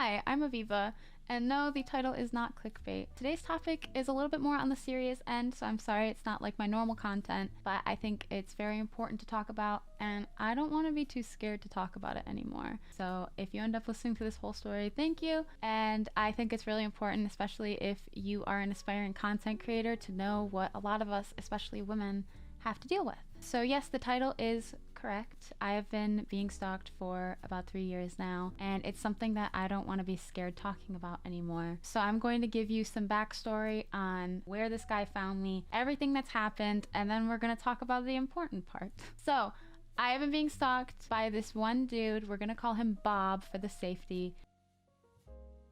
Hi, I'm Aviva, and no, the title is not clickbait. Today's topic is a little bit more on the serious end, so I'm sorry it's not like my normal content, but I think it's very important to talk about, and I don't want to be too scared to talk about it anymore. So if you end up listening to this whole story, thank you, and I think it's really important, especially if you are an aspiring content creator, to know what a lot of us, especially women, have to deal with. So yes, the title is correct. I have been being stalked for about 3 years now, and it's something that I don't want to be scared talking about anymore. So I'm going to give you some backstory on where this guy found me, everything that's happened, and then we're going to talk about the important part. So I have been being stalked by this one dude. We're going to call him Bob for the safety.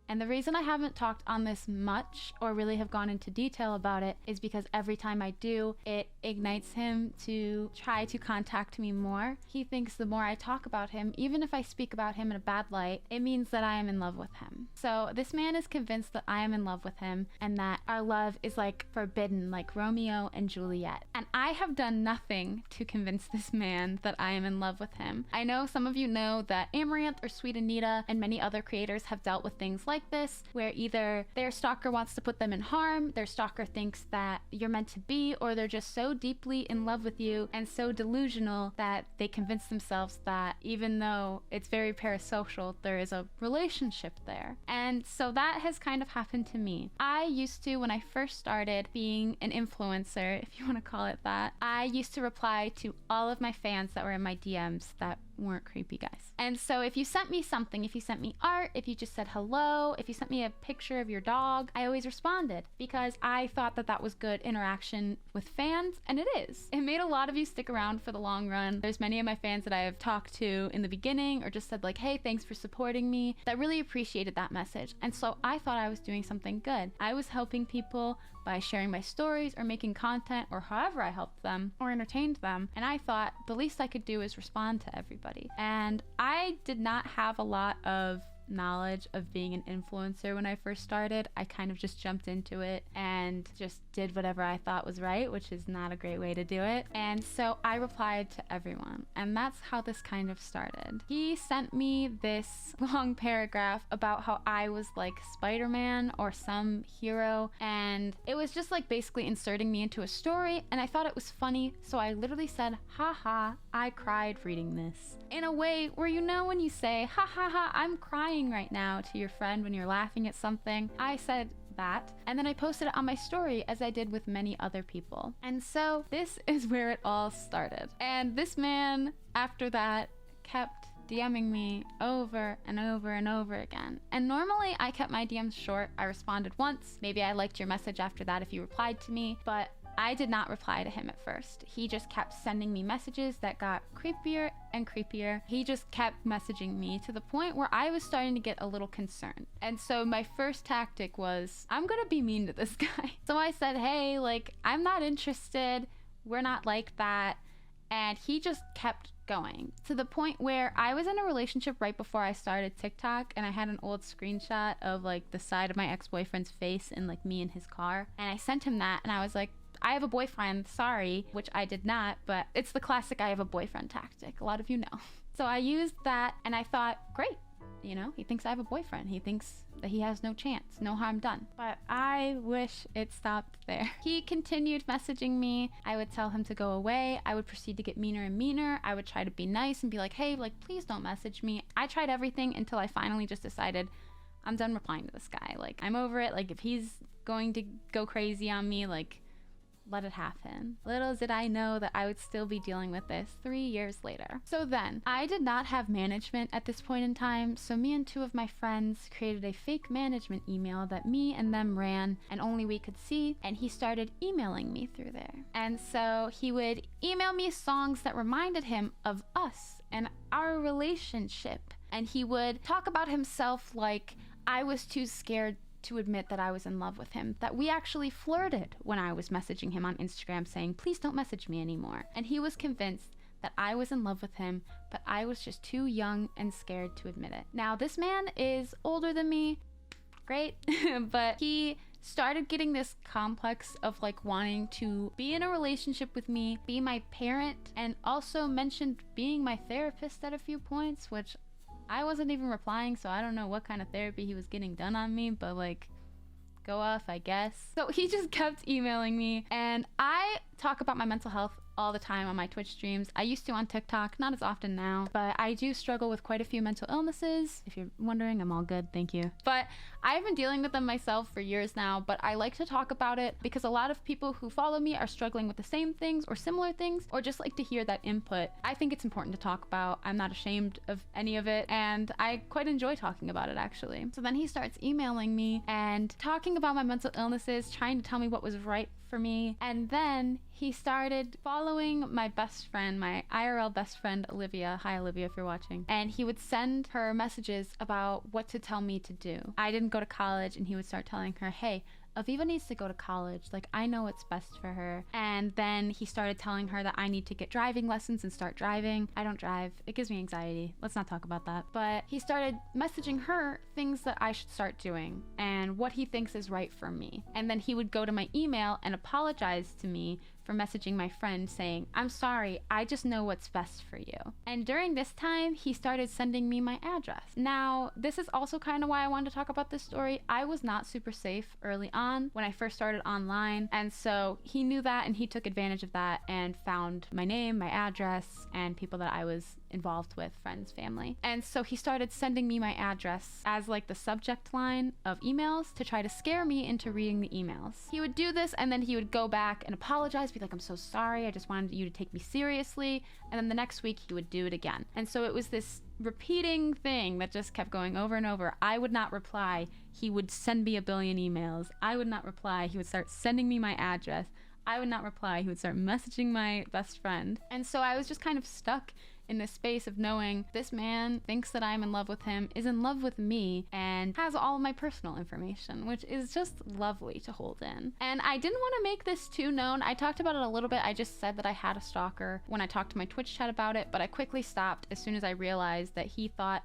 And the reason I haven't talked on this much or really have gone into detail about it is because every time I do, it ignites him to try to contact me more. He thinks the more I talk about him, even if I speak about him in a bad light, it means that I am in love with him. So this man is convinced that I am in love with him and that our love is like forbidden, like Romeo and Juliet. And I have done nothing to convince this man that I am in love with him. I know some of you know that Amaranth or Sweet Anita and many other creators have dealt with things like this, where either their stalker wants to put them in harm, their stalker thinks that you're meant to be, or they're just so deeply in love with you and so delusional that they convince themselves that even though it's very parasocial, there is a relationship there. And so that has kind of happened to me. I used to, when I first started being an influencer, if you want to call it that, I used to reply to all of my fans that were in my DMs that weren't creepy guys. And so if you sent me something, if you sent me art, if you just said hello, if you sent me a picture of your dog, I always responded because I thought that that was good interaction with fans, and it is. It made a lot of you stick around for the long run. There's many of my fans that I have talked to in the beginning or just said like, hey, thanks for supporting me, that really appreciated that message. And so I thought I was doing something good. I was helping people by sharing my stories or making content or however I helped them or entertained them. And I thought the least I could do is respond to everybody. And I did not have a lot of knowledge of being an influencer when I first started. I kind of just jumped into it and just did whatever I thought was right, which is not a great way to do it. And so I replied to everyone, and that's how this kind of started. He sent me this long paragraph about how I was like Spider-Man or some hero, and it was just like basically inserting me into a story, and I thought it was funny, so I literally said, haha, I cried reading this. In a way where, you know, when you say, ha ha ha, I'm crying right now to your friend when you're laughing at something, I said that, and then I posted it on my story as I did with many other people. And so this is where it all started. And this man, after that, kept DMing me over and over and over again. And normally I kept my DMs short. I responded once. Maybe I liked your message after that if you replied to me, but I did not reply to him at first. He just kept sending me messages that got creepier and creepier. He just kept messaging me to the point where I was starting to get a little concerned. And so my first tactic was, I'm gonna be mean to this guy. So I said, hey, like, I'm not interested. We're not like that. And he just kept going to the point where I was in a relationship right before I started TikTok, and I had an old screenshot of like the side of my ex-boyfriend's face and like me in his car. And I sent him that, and I was like, I have a boyfriend, sorry, which I did not, but it's the classic I have a boyfriend tactic. A lot of you know. So I used that, and I thought, great, you know, he thinks I have a boyfriend. He thinks that he has no chance, no harm done. But I wish it stopped there. He continued messaging me. I would tell him to go away. I would proceed to get meaner and meaner. I would try to be nice and be like, hey, like, please don't message me. I tried everything until I finally just decided I'm done replying to this guy. Like, I'm over it. Like, if he's going to go crazy on me, like, let it happen. Little did I know that I would still be dealing with this 3 years later. So then, I did not have management at this point in time, so me and two of my friends created a fake management email that me and them ran and only we could see, and he started emailing me through there. And so he would email me songs that reminded him of us and our relationship, and he would talk about himself like I was too scared to admit that I was in love with him, that we actually flirted when I was messaging him on Instagram saying, please don't message me anymore. And he was convinced that I was in love with him, but I was just too young and scared to admit it. Now, this man is older than me, great, but he started getting this complex of like wanting to be in a relationship with me, be my parent, and also mentioned being my therapist at a few points, which I wasn't even replying, so I don't know what kind of therapy he was getting done on me, but like, go off, I guess. So he just kept emailing me, and I talk about my mental health all the time on my Twitch streams. I used to on TikTok, not as often now, but I do struggle with quite a few mental illnesses. If you're wondering, I'm all good, thank you. But I've been dealing with them myself for years now, but I like to talk about it because a lot of people who follow me are struggling with the same things or similar things, or just like to hear that input. I think it's important to talk about. I'm not ashamed of any of it, and I quite enjoy talking about it, actually. So then he starts emailing me and talking about my mental illnesses, trying to tell me what was right for me. And then he started following my best friend, my IRL best friend, Olivia. Hi, Olivia, if you're watching. And he would send her messages about what to tell me to do. I didn't go to college, and he would start telling her, hey, Aviva needs to go to college. Like, I know what's best for her. And then he started telling her that I need to get driving lessons and start driving. I don't drive. It gives me anxiety. Let's not talk about that. But he started messaging her things that I should start doing and what he thinks is right for me. And then he would go to my email and apologize to me for messaging my friend saying, I'm sorry, I just know what's best for you. And during this time, he started sending me my address. Now, this is also kind of why I wanted to talk about this story. I was not super safe early on when I first started online. And so he knew that, and he took advantage of that and found my name, my address, and people that I was involved with, friends, family. And so he started sending me my address as like the subject line of emails to try to scare me into reading the emails. He would do this, and then he would go back and apologize, be like, I'm so sorry, I just wanted you to take me seriously. And then the next week he would do it again. And so it was this repeating thing that just kept going over and over. I would not reply. He would send me a billion emails. I would not reply. He would start sending me my address. I would not reply. He would start messaging my best friend. And so I was just kind of stuck in this space of knowing this man thinks that I'm in love with him, is in love with me, and has all of my personal information, which is just lovely to hold in. And I didn't want to make this too known. I talked about it a little bit. I just said that I had a stalker when I talked to my Twitch chat about it, but I quickly stopped as soon as I realized that he thought,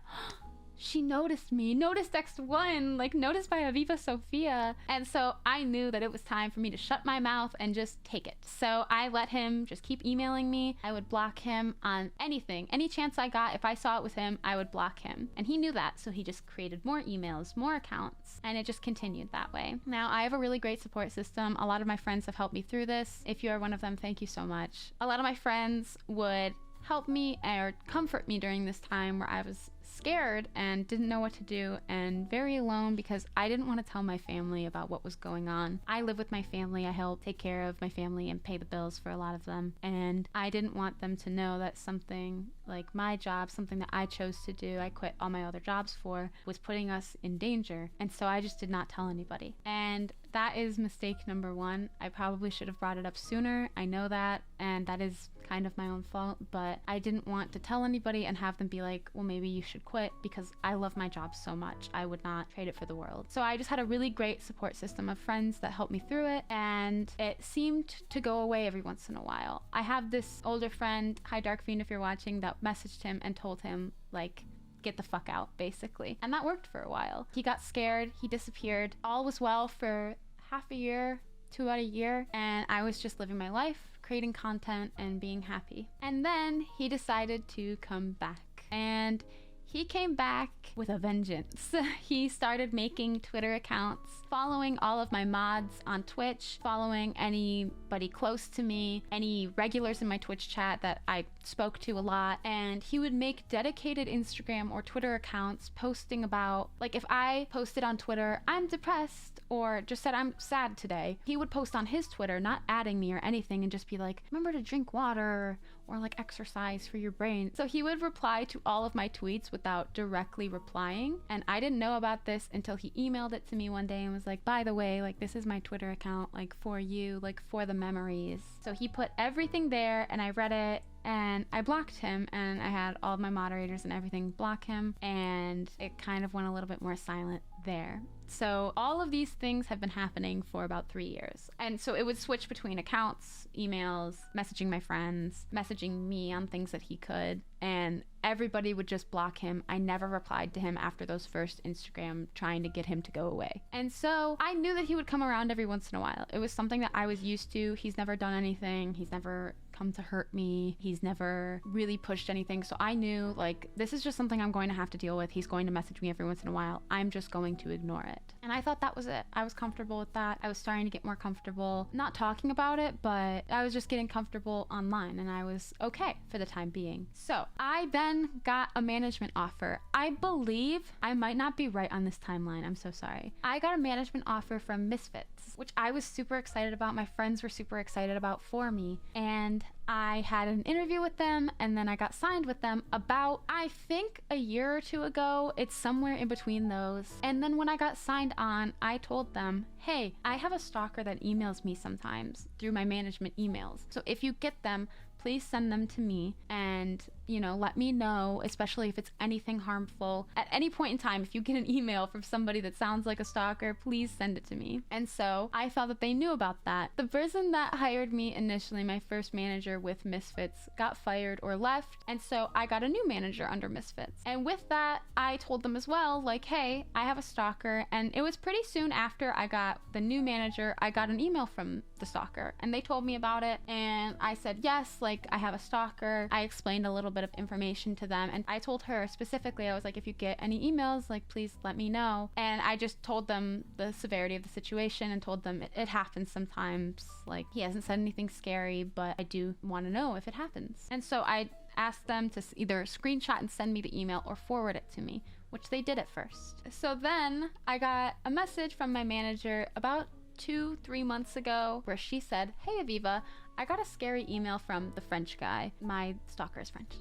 she noticed me, noticed X1, like noticed by Aviva Sophia. And so I knew that it was time for me to shut my mouth and just take it. So I let him just keep emailing me. I would block him on anything. Any chance I got, if I saw it was him, I would block him. And he knew that, so he just created more emails, more accounts, and it just continued that way. Now, I have a really great support system. A lot of my friends have helped me through this. If you are one of them, thank you so much. A lot of my friends would help me or comfort me during this time where I was scared and didn't know what to do and very alone because I didn't want to tell my family about what was going on. I live with my family. I help take care of my family and pay the bills for a lot of them. And I didn't want them to know that something like my job, something that I chose to do, I quit all my other jobs for, was putting us in danger. And so I just did not tell anybody. And that is mistake number one. I probably should have brought it up sooner. I know that, and that is kind of my own fault, but I didn't want to tell anybody and have them be like, well, maybe you should quit, because I love my job so much. I would not trade it for the world. So I just had a really great support system of friends that helped me through it, and it seemed to go away every once in a while. I have this older friend, hi Dark Fiend if you're watching, that messaged him and told him, like, get the fuck out, basically. And that worked for a while. He got scared, he disappeared. All was well for half a year to about a year, and I was just living my life, creating content and being happy. And then he decided to come back, and he came back with a vengeance. He started making Twitter accounts, following all of my mods on Twitch, following anybody close to me, any regulars in my Twitch chat that I spoke to a lot, and he would make dedicated Instagram or Twitter accounts posting about, like if I posted on Twitter, I'm depressed, or just said I'm sad today, he would post on his Twitter, not adding me or anything, and just be like, remember to drink water, or like exercise for your brain. So he would reply to all of my tweets without directly replying. And I didn't know about this until he emailed it to me one day and was like, by the way, like this is my Twitter account, like for you, like for the memories. So he put everything there, and I read it, and I blocked him, and I had all of my moderators and everything block him, and it kind of went a little bit more silent there. So all of these things have been happening for about 3 years. And so it would switch between accounts, emails, messaging my friends, messaging me on things that he could, and everybody would just block him. I never replied to him after those first Instagram trying to get him to go away. And so I knew that he would come around every once in a while. It was something that I was used to. He's never done anything. He's never come to hurt me. He's never really pushed anything. So I knew like, this is just something I'm going to have to deal with. He's going to message me every once in a while. I'm just going to ignore it. And I thought that was it. I was comfortable with that. I was starting to get more comfortable, not talking about it, but I was just getting comfortable online, and I was okay for the time being. So I then got a management offer. I believe, I might not be right on this timeline, I'm so sorry. I got a management offer from Misfits, which I was super excited about. My friends were super excited about for me. And I had an interview with them, and then I got signed with them about, I think, a year or two ago. It's somewhere in between those. And then when I got signed on, I told them, hey, I have a stalker that emails me sometimes through my management emails. So if you get them, please send them to me and, you know, let me know, especially if it's anything harmful. At any point in time, if you get an email from somebody that sounds like a stalker, please send it to me. And so I thought that they knew about that. The person that hired me initially, my first manager with Misfits, got fired or left. And so I got a new manager under Misfits. And with that, I told them as well, like, hey, I have a stalker. And it was pretty soon after I got the new manager, I got an email from the stalker, and they told me about it. And I said, yes, like, I have a stalker. I explained a little bit of information to them, and I told her specifically, I was like, if you get any emails, like, please let me know. And I just told them the severity of the situation and told them it happens sometimes. Like, he hasn't said anything scary, but I do want to know if it happens. And so I asked them to either screenshot and send me the email or forward it to me, which they did at first. So then I got a message from my manager about 2-3 months ago where she said, hey Aviva, I got a scary email from the French guy. My stalker is French.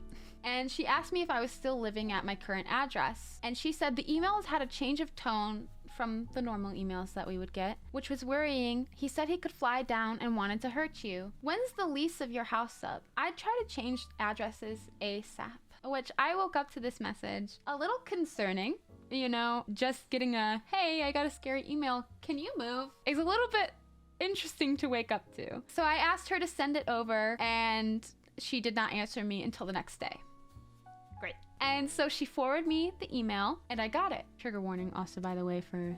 And she asked me if I was still living at my current address. And she said the emails had a change of tone from the normal emails that we would get, which was worrying. He said he could fly down and wanted to hurt you. When's the lease of your house up? I'd try to change addresses ASAP. Which I woke up to this message a little concerning. You know, just getting a, hey, I got a scary email, can you move? Is a little bit interesting to wake up to. So I asked her to send it over, and she did not answer me until the next day. Great. And so she forwarded me the email, and I got it. Trigger warning also, by the way, for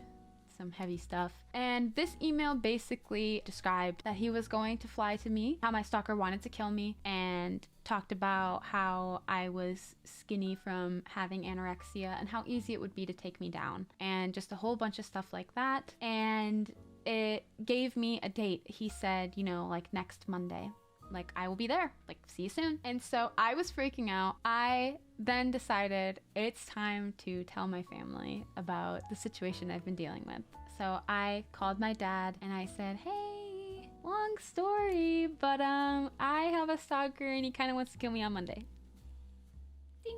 some heavy stuff. And this email basically described that he was going to fly to me, how my stalker wanted to kill me, and talked about how I was skinny from having anorexia and how easy it would be to take me down, and just a whole bunch of stuff like that. And it gave me a date. He said, you know, like next Monday, like I will be there, like see you soon. And so I was freaking out. I then decided it's time to tell my family about the situation I've been dealing with. So I called my dad and I said, hey, long story, but I have a stalker and he kind of wants to kill me on Monday. Ding.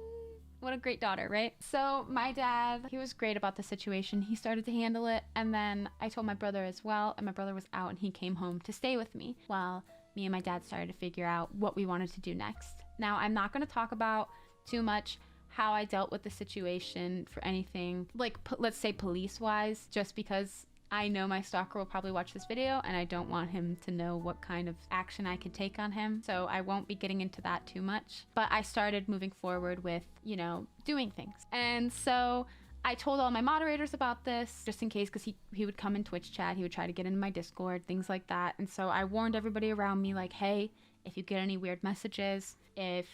What a great daughter, right? So my dad, he was great about the situation. He started to handle it. And then I told my brother as well, and my brother was out and he came home to stay with me while me and my dad started to figure out what we wanted to do next. Now, I'm not going to talk about too much how I dealt with the situation for anything, like, let's say police-wise, just because I know my stalker will probably watch this video and I don't want him to know what kind of action I could take on him. So I won't be getting into that too much. But I started moving forward with, you know, doing things. And so I told all my moderators about this just in case, because he would come in Twitch chat, he would try to get into my Discord, things like that. And so I warned everybody around me, like, hey, if you get any weird messages, if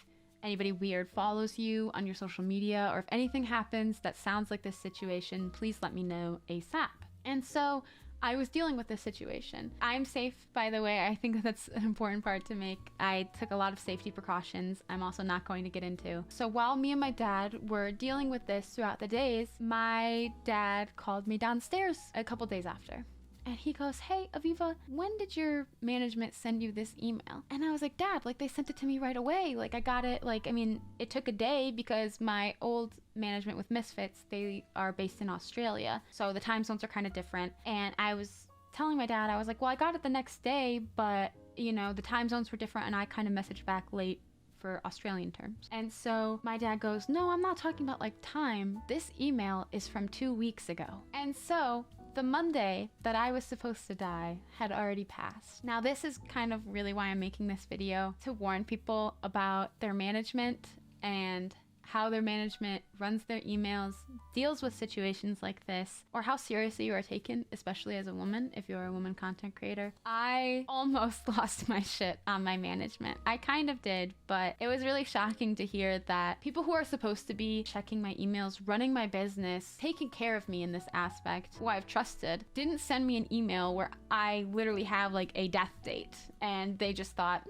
anybody weird follows you on your social media, or if anything happens that sounds like this situation, please let me know ASAP. And so I was dealing with this situation. I'm safe, by the way. I think that's an important part to make. I took a lot of safety precautions I'm also not going to get into. So while me and my dad were dealing with this throughout the days, my dad called me downstairs a couple days after. And he goes, hey, Aviva, when did your management send you this email? And I was like, Dad, like, they sent it to me right away. Like, I got it. Like, I mean, it took a day because my old management with Misfits, they are based in Australia. So the time zones are kind of different. And I was telling my dad, I was like, well, I got it the next day, but, you know, the time zones were different. And I kind of messaged back late for Australian terms. And so my dad goes, no, I'm not talking about like time. This email is from 2 weeks ago. And so the Monday that I was supposed to die had already passed. Now, this is kind of really why I'm making this video, to warn people about their management and how their management runs their emails. deals with situations like this, or how seriously you are taken, especially as a woman, if you're a woman content creator. I almost lost my shit on my management. I kind of did, but it was really shocking to hear that people who are supposed to be checking my emails, running my business, taking care of me in this aspect, who I've trusted, didn't send me an email where I literally have like a death date, and they just thought,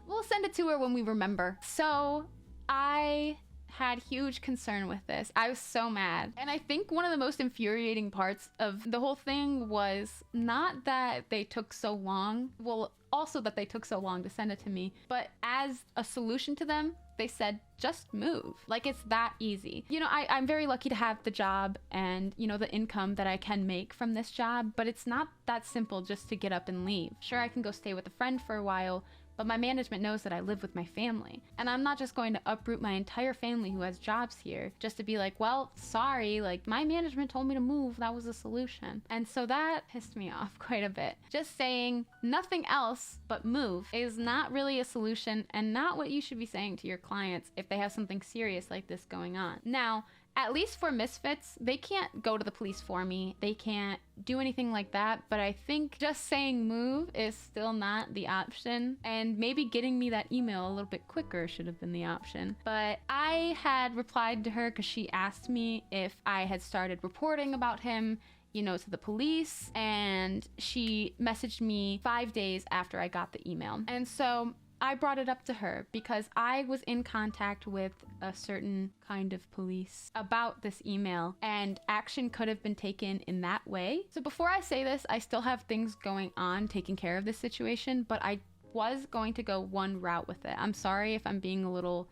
we'll send it to her when we remember. So I had huge concern with this. I was so mad. And I think one of the most infuriating parts of the whole thing was not that they took so long, well, also that they took so long to send it to me, but as a solution to them, they said, just move. Like, it's that easy. You know, I'm very lucky to have the job and, you know, the income that I can make from this job, but it's not that simple just to get up and leave. Sure, I can go stay with a friend for a while, but my management knows that I live with my family. And I'm not just going to uproot my entire family who has jobs here just to be like, well, sorry, like my management told me to move. That was a solution. And so that pissed me off quite a bit. Just saying nothing else but move is not really a solution, and not what you should be saying to your clients if they have something serious like this going on. Now, at least for Misfits, they can't go to the police for me. They can't do anything like that. But I think just saying move is still not the option. And maybe getting me that email a little bit quicker should have been the option. But I had replied to her because she asked me if I had started reporting about him, you know, to the police. And she messaged me 5 days after I got the email. And so I brought it up to her because I was in contact with a certain kind of police about this email, and action could have been taken in that way. So before I say this, I still have things going on taking care of this situation, but I was going to go one route with it. I'm sorry if I'm being a little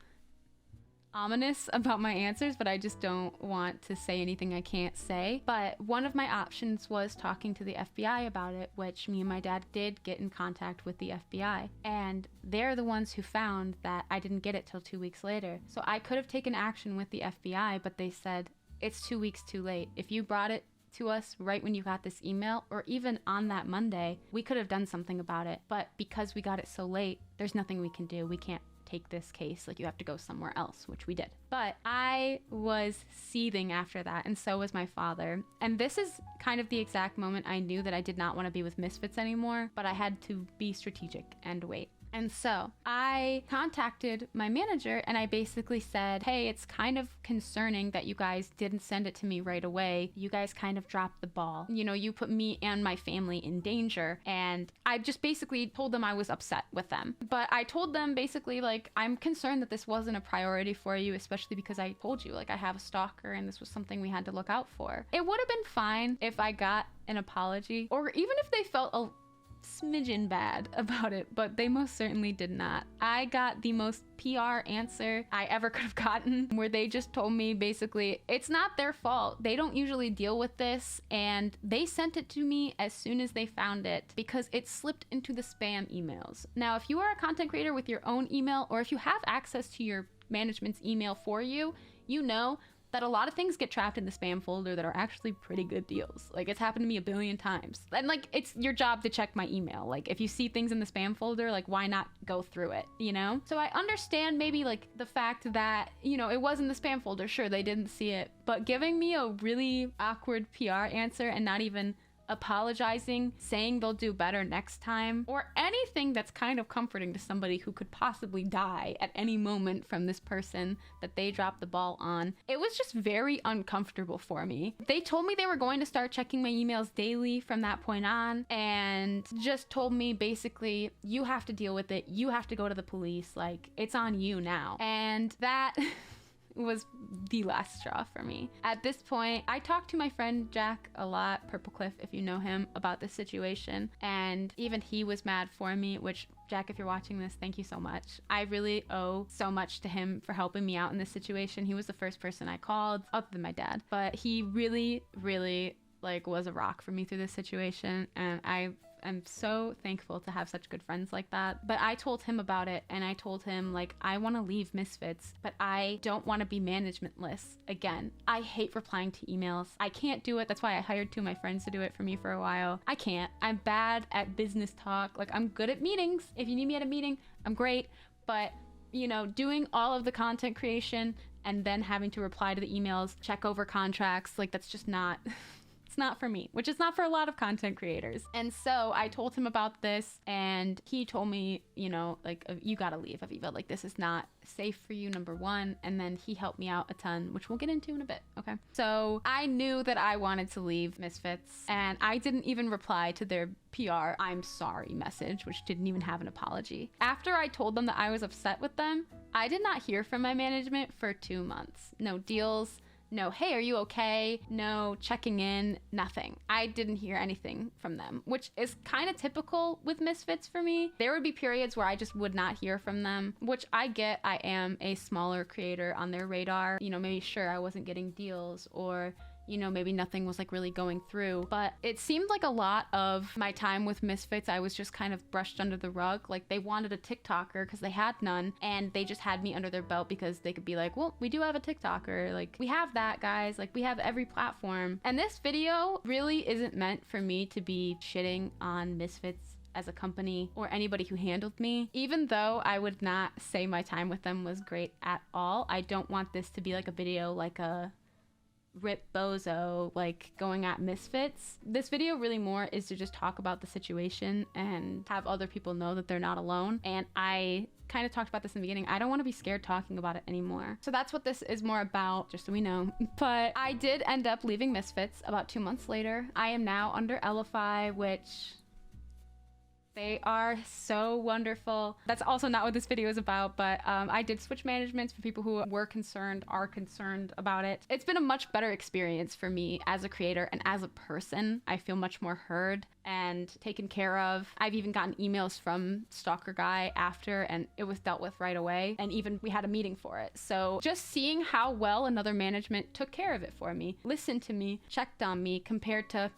ominous about my answers, but I just don't want to say anything I can't say. But one of my options was talking to the FBI about it, which me and my dad did get in contact with the FBI, and they're the ones who found that I didn't get it till 2 weeks later. So I could have taken action with the FBI, but they said it's 2 weeks too late. If you brought it to us right when you got this email, or even on that Monday, we could have done something about it. But because we got it so late, there's nothing we can do. We can't take this case, like you have to go somewhere else, which we did. But I was seething after that, and so was my father. And this is kind of the exact moment I knew that I did not want to be with Misfits anymore, but I had to be strategic and wait. And so I contacted my manager and I basically said, hey, it's kind of concerning that you guys didn't send it to me right away. You guys kind of dropped the ball. You know, you put me and my family in danger. And I just basically told them I was upset with them. But I told them basically, like, I'm concerned that this wasn't a priority for you, especially because I told you, like, I have a stalker and this was something we had to look out for. It would have been fine if I got an apology, or even if they felt a smidgen bad about it, but they most certainly did not. I got the most PR answer I ever could have gotten, where they just told me basically it's not their fault. They don't usually deal with this, and they sent it to me as soon as they found it because it slipped into the spam emails. Now, if you are a content creator with your own email, or if you have access to your management's email for you, you know that a lot of things get trapped in the spam folder that are actually pretty good deals. Like, it's happened to me a billion times. And like, it's your job to check my email. Like, if you see things in the spam folder, like, why not go through it, you know? So I understand maybe like the fact that, you know, it was in the spam folder. Sure, they didn't see it, but giving me a really awkward PR answer and not even apologizing, saying they'll do better next time, or anything that's kind of comforting to somebody who could possibly die at any moment from this person that they dropped the ball on. It was just very uncomfortable for me. They told me they were going to start checking my emails daily from that point on, and just told me basically, you have to deal with it. You have to go to the police. Like, it's on you now. And that was the last straw for me. At this point, I talked to my friend Jack a lot, Purple Cliff, if you know him, about this situation, and even he was mad for me, which, Jack, if you're watching this, thank you so much. I really owe so much to him for helping me out in this situation. He was the first person I called, other than my dad, but he really, really, like, was a rock for me through this situation, and I'm so thankful to have such good friends like that. But I told him about it, and I told him, like, I want to leave Misfits, but I don't want to be managementless again. I hate replying to emails. I can't do it. That's why I hired two of my friends to do it for me for a while. I can't. I'm bad at business talk. Like, I'm good at meetings. If you need me at a meeting, I'm great. But, you know, doing all of the content creation and then having to reply to the emails, check over contracts. Like, that's just not it's not for me, which is not for a lot of content creators. And so I told him about this, and he told me, you know, like, you gotta leave, Aviva. Like, this is not safe for you, number one. And then he helped me out a ton, which we'll get into in a bit. Okay. So I knew that I wanted to leave Misfits, and I didn't even reply to their PR "I'm sorry" message, which didn't even have an apology. After I told them that I was upset with them, I did not hear from my management for 2 months. No deals, no, hey, are you okay? No checking in, nothing. I didn't hear anything from them, which is kind of typical with Misfits for me. There would be periods where I just would not hear from them, which I get. I am a smaller creator on their radar. You know, maybe sure I wasn't getting deals, or you know, maybe nothing was like really going through. But it seemed like a lot of my time with Misfits, I was just kind of brushed under the rug. Like, they wanted a TikToker because they had none, and they just had me under their belt because they could be like, well, we do have a TikToker. Like, we have that, guys. Like, we have every platform. And this video really isn't meant for me to be shitting on Misfits as a company or anybody who handled me. Even though I would not say my time with them was great at all, I don't want this to be like a video like a Rip Bozo, like, going at Misfits. This video really more is to just talk about the situation and have other people know that they're not alone. And I kind of talked about this in the beginning. I don't want to be scared talking about it anymore. So that's what this is more about, just so we know. But I did end up leaving Misfits about 2 months later. I am now under Elify, which they are so wonderful. That's also not what this video is about, but I did switch managements for people who are concerned about it. It's been a much better experience for me as a creator and as a person. I feel much more heard and taken care of. I've even gotten emails from Stalker Guy after, and it was dealt with right away. And even we had a meeting for it. So just seeing how well another management took care of it for me, listened to me, checked on me, compared to,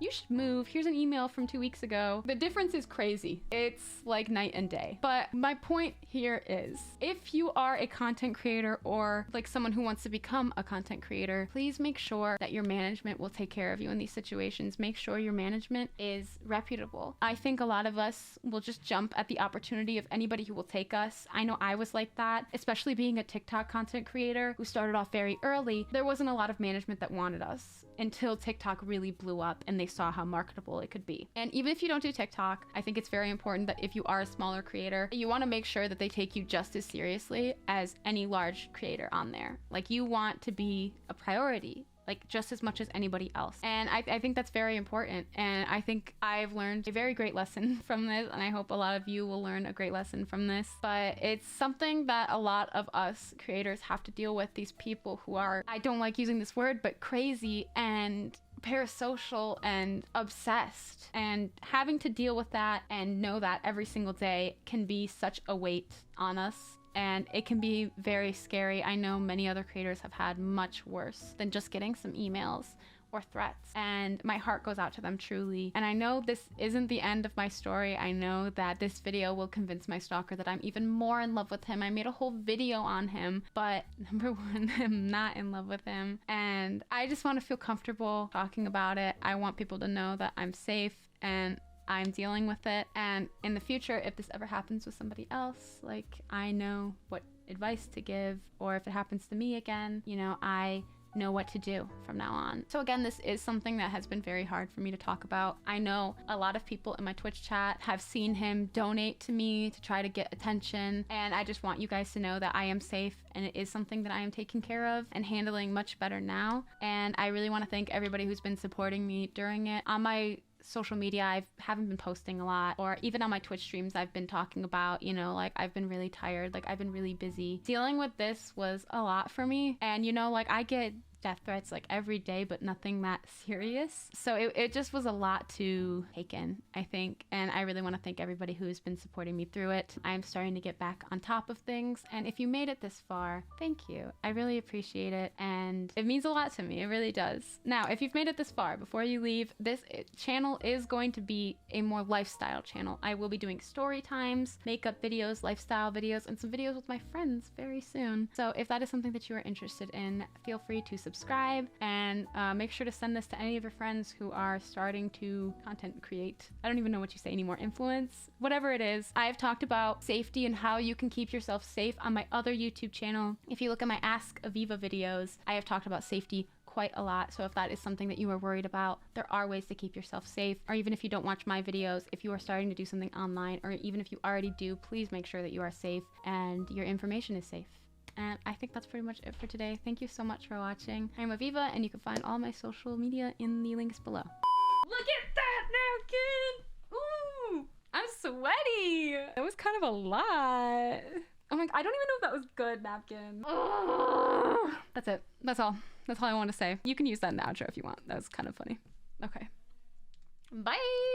you should move, here's an email from 2 weeks ago. The difference is crazy. It's like night and day. But my point here is, if you are a content creator or like someone who wants to become a content creator, please make sure that your management will take care of you in these situations. Make sure your management is reputable. I think a lot of us will just jump at the opportunity of anybody who will take us. I know I was like that, especially being a TikTok content creator who started off very early. There wasn't a lot of management that wanted us until TikTok really blew up and they saw how marketable it could be. And even if you don't do TikTok, I think it's very important that if you are a smaller creator, you want to make sure that they take you just as seriously as any large creator on there. Like, you want to be a priority, like just as much as anybody else. And I think that's very important. And I think I've learned a very great lesson from this, and I hope a lot of you will learn a great lesson from this. But it's something that a lot of us creators have to deal with, these people who are, I don't like using this word, but crazy and parasocial and obsessed, and having to deal with that and know that every single day can be such a weight on us. And it can be very scary. I know many other creators have had much worse than just getting some emails or threats, and my heart goes out to them truly. And I know this isn't the end of my story. I know that this video will convince my stalker that I'm even more in love with him. I made a whole video on him, but number one, I'm not in love with him, and I just want to feel comfortable talking about it. I want people to know that I'm safe and I'm dealing with it. And in the future, if this ever happens with somebody else, like, I know what advice to give, or if it happens to me again, you know, I know what to do from now on. So again, this is something that has been very hard for me to talk about. I know a lot of people in my Twitch chat have seen him donate to me to try to get attention, and I just want you guys to know that I am safe, and it is something that I am taking care of and handling much better now. And I really want to thank everybody who's been supporting me during it. On my social media, I haven't been posting a lot, or even on my Twitch streams, I've been talking about, you know, like, I've been really tired, like, I've been really busy. Dealing with this was a lot for me, and you know, like, I get death threats like every day, but nothing that serious. So it just was a lot to take in, I think. And I really want to thank everybody who has been supporting me through it. I'm starting to get back on top of things. And if you made it this far, thank you. I really appreciate it. And it means a lot to me. It really does. Now, if you've made it this far, before you leave, this channel is going to be a more lifestyle channel. I will be doing story times, makeup videos, lifestyle videos, and some videos with my friends very soon. So if that is something that you are interested in, feel free to subscribe subscribe, and make sure to send this to any of your friends who are starting to content create. I don't even know what you say anymore. Influence? Whatever it is. I've talked about safety and how you can keep yourself safe on my other YouTube channel. If you look at my Ask Aviva videos, I have talked about safety quite a lot. So if that is something that you are worried about, there are ways to keep yourself safe. Or even if you don't watch my videos, if you are starting to do something online, or even if you already do, please make sure that you are safe and your information is safe. And I think that's pretty much it for today. Thank you so much for watching. I'm Aviva, and you can find all my social media in the links below. Look at that napkin! Ooh, I'm sweaty. That was kind of a lot. Oh my, I don't even know if that was good, napkin. Ugh. That's it. That's all. That's all I want to say. You can use that in the outro if you want. That was kind of funny. Okay. Bye!